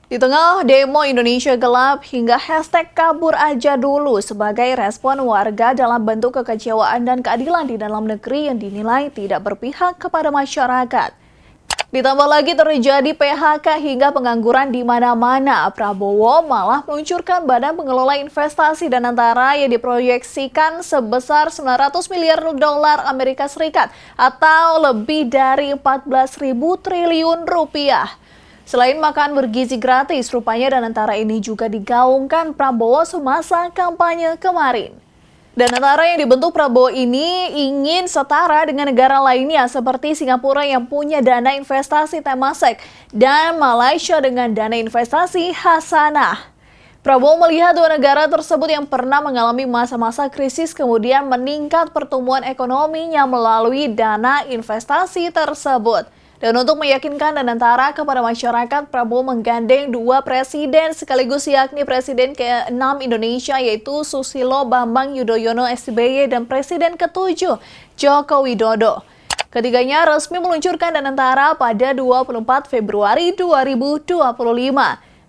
Di tengah demo Indonesia gelap hingga hashtag kabur aja dulu sebagai respon warga dalam bentuk kekecewaan dan keadilan di dalam negeri yang dinilai tidak berpihak kepada masyarakat. Ditambah lagi terjadi PHK hingga pengangguran di mana-mana, Prabowo malah meluncurkan Badan Pengelola Investasi dan Antara yang diproyeksikan sebesar 900 miliar dolar Amerika Serikat atau lebih dari 14.000 triliun rupiah. Selain makan bergizi gratis, rupanya Danantara ini juga digaungkan Prabowo semasa kampanye kemarin. Danantara yang dibentuk Prabowo ini ingin setara dengan negara lainnya seperti Singapura yang punya dana investasi Temasek dan Malaysia dengan dana investasi Hasanah. Prabowo melihat dua negara tersebut yang pernah mengalami masa-masa krisis kemudian meningkat pertumbuhan ekonominya melalui dana investasi tersebut. Dan untuk meyakinkan Danantara kepada masyarakat, Prabowo menggandeng dua presiden sekaligus yakni Presiden ke-6 Indonesia yaitu Susilo Bambang Yudhoyono SBY dan Presiden ke-7 Joko Widodo. Ketiganya resmi meluncurkan Danantara pada 24 Februari 2025,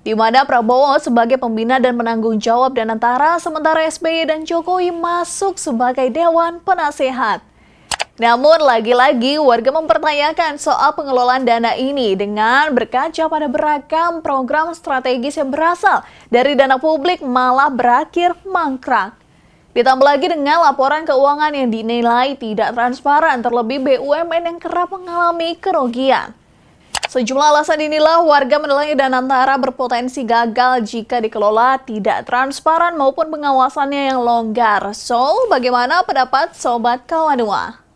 di mana Prabowo sebagai pembina dan penanggung jawab Danantara, sementara SBY dan Jokowi masuk sebagai Dewan Penasehat. Namun lagi-lagi warga mempertanyakan soal pengelolaan dana ini dengan berkaca pada beragam program strategis yang berasal dari dana publik malah berakhir mangkrak. Ditambah lagi dengan laporan keuangan yang dinilai tidak transparan, terlebih BUMN yang kerap mengalami kerugian. Sejumlah alasan inilah warga menilai Danantara berpotensi gagal jika dikelola tidak transparan maupun pengawasannya yang longgar. So, bagaimana pendapat Sobat Kawanua?